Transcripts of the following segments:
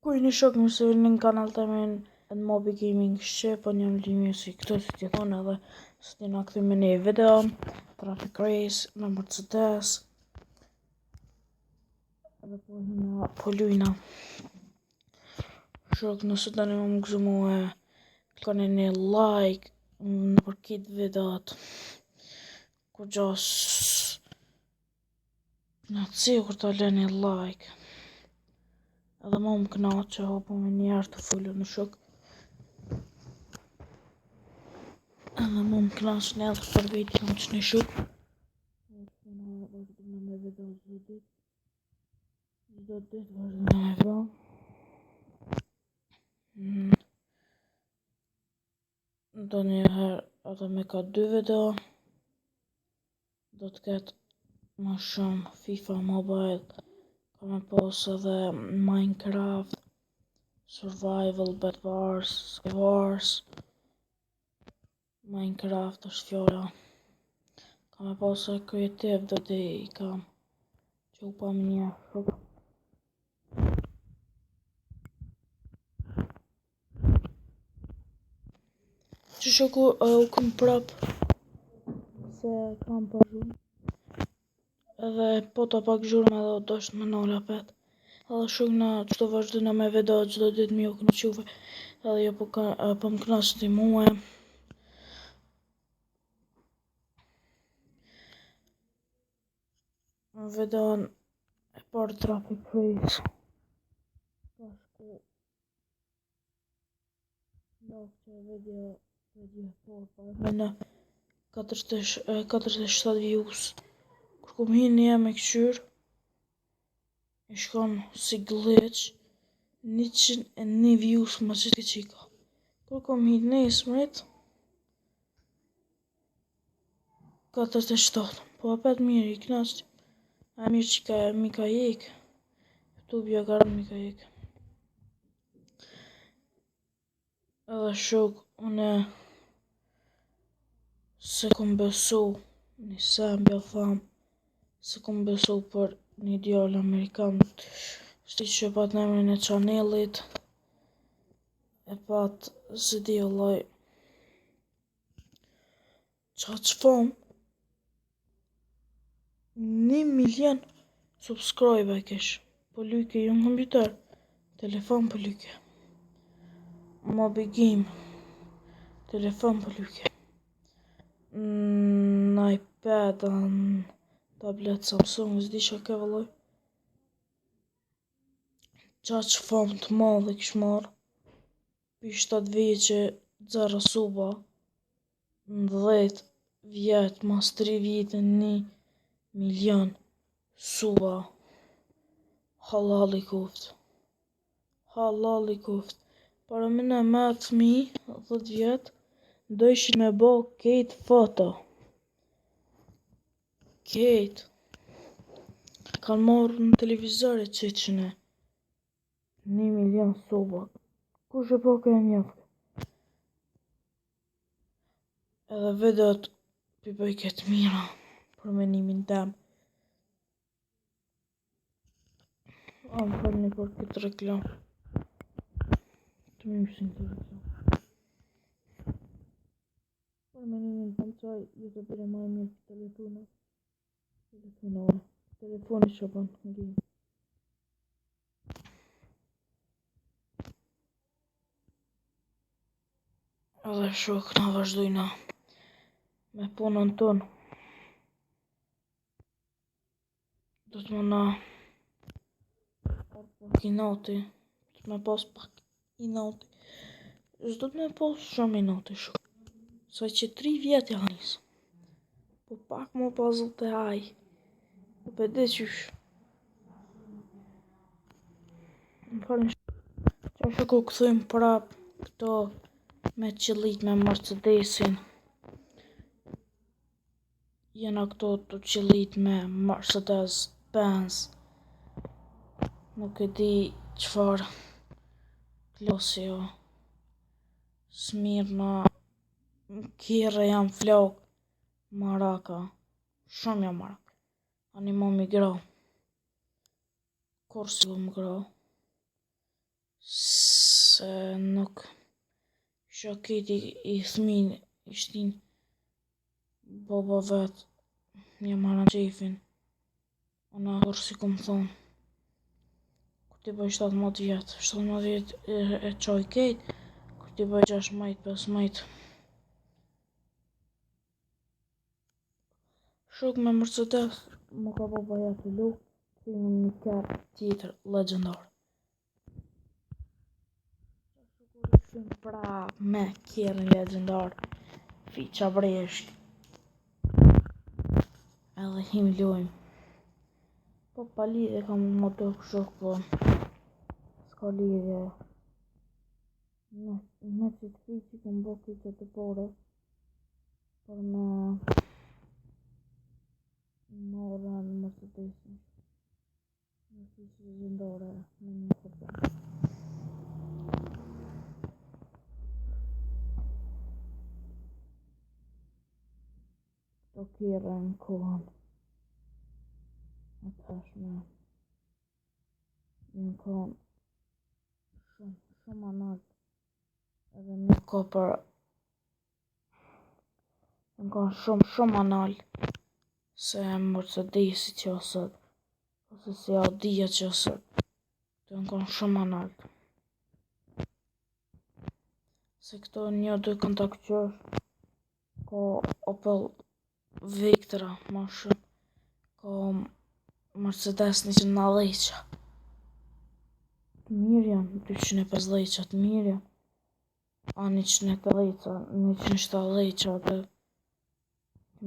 Ku një shok më se në kanal të men në Mobi Gaming Shqip, po njëm limi si këtë si t'ju thonë edhe së t'ina këthy me një video, Traffic Race me Mercedes, edhe po hina po lujna. Shok nëse tani më gëzu mu e t'kani një like në për kitë videot, ku gjas në të sigur t'a le një like. Edhe më knaqë që hopo me njerë të fullu në shok. Edhe më knaqë në edhe për viti kam që në shok. Vazhdojnë me video çdo ditë. Çdo ditë vazhdojnë me video. Do njëherë edhe me ka 2 video. Do të ketë më shumë FIFA Mobile. Ka me pos edhe Minecraft, Survival, Bed Wars, Sky Wars. Minecraft është fjora. Ka me pos e Creative do t'i kam që u pa më një shok. Që shoku u kom prap se kam për zhurmë. Edhe po ta pak zhurmë edhe do është me nolla pet. Edhe shok na qëto vazhdojna me video çdo ditë mi u kënaquve. Edhe jo po më knaqë ti muhe. Në videon e parë Traffic Race. Pashku që video e parë me në 47 views. Kur kom hin një me këqyr, i shkon si glitch 101 views më që t'i qika. Kur kom hin nesmrit 47, po apet mirë i knaqt. A mirë që mi ka jek, YouTube ja garën mi ka jek. Edhe shok, une se kom besu, një sembja tham, se kom besu për një djallë Amerikan, shti që pat në emrin e qanelit, e pat se di allaj, qa që fam, 1 milion subscribe e kesh, po lyke jo në kompjuter, telefon po lyke, Mobi Game, telefon po lyke, në iPad, në tablet Samsung, zdi që ke vëlloj. Qa që fam të madhe kish marrë, pi 7 vjeqe 0 suba, në 10 vjet, mas 3 vite 1 milion suba. Halal i kuft. Halal i kuft. Para mine me atë mi, 10 vjet, dojshin me bo kejt foto. Kejt. Kanë marrë në televizore qeqene. 1 milion suba. Kush e po ka e njoftë? Edhe videot pi bëj këtë mira për menimin tem. A më falni për këtë reklam. Të më imshin të reklam. Për menimin tem qaj, ju të bire ma e mirë për telefonat. Telefoni që ban në gjejnë. Edhe shok na vazhdojna me punën tonë. Do të më na pak i nati, do të me pas pak i nati. Do të me pas shumë i nati shok. Saj që 3 vjet ja njës. Po pak më pas të aj. Po pe dhe qysh. Më falin që shoku këthujmë prap këto me qëllit me Mercedesin. Jena këto të qëllit me Mercedes Benz. Nuk e di qëfar klasi jo. Smirna, kire jam flok, maraka, shumë jam marak. Ani mo mi grau. Kur si më grau. se nuk shokiti i thmin ishtin baba vet një maran qefin. Ona kur si kom thon, kur ti bëj 17 vjet, 17 vjet e qoj kejt, kur ti bëj 16, 15. Shok me Mercedes më ka bo baja të lu, si në një kërë tjetër legendar. Shukurisim pra me kjerën legendar, fiqa breshk, edhe him lujmë. Po pa lidhje kam më të shok, po s'ka lidhje. Me që të fiqi kom bo fiqa të pore, për me orë në Mercedesin. Në fiqë legendare me një kërën. Të kjerë në kohën e tashme, në kohën shumë analt, edhe nuk ka për në kohën shumë analt, se Mercedesi që osët, ose si Audia që osët, të në kohën shumë analt. Se këto një dy kanë të këqësh, ka Opel Vectra ma shumë, ka Mercedes 190. Të mirë janë, 250 të mirë janë. A 170 të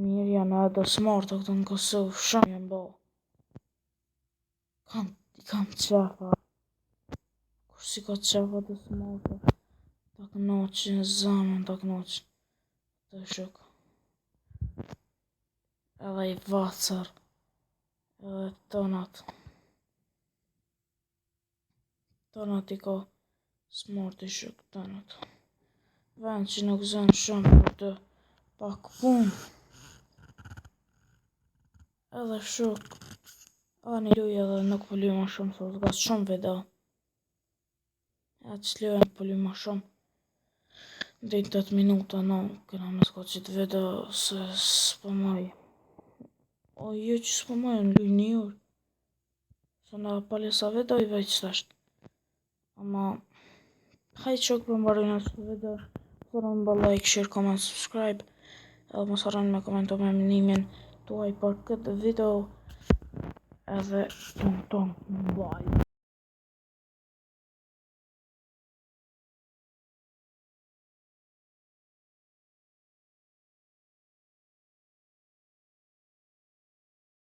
mirë janë, edhe smarta këto në Kosovë shumë janë bo. Kam qefa, kur si ka qefa të smarta, ta knoqin zamën, ta knoqin. Të shok. Edhe i vacar, edhe tonat. Tonat i ka smart i shok tonat. Vend që nuk zënë shumë për të pak pun. Edhe shok, ani luj edhe nuk po luj ma shumë, se s'ga shumë video. E që luj nuk po luj ma shumë. Dejnë 8 minuta, no, këna me s'ka qitë video, se s'pëmaj. O jo që s'pëmaj, në luj 1 orë. Se na palesa video i veç thasht. Ama, hajtë shok për mbarojnë atë video. Mos harroni me like, share, comment, subscribe. Edhe mos harroni me komentu me menimin tuaj për këtë video. Edhe ton, bye.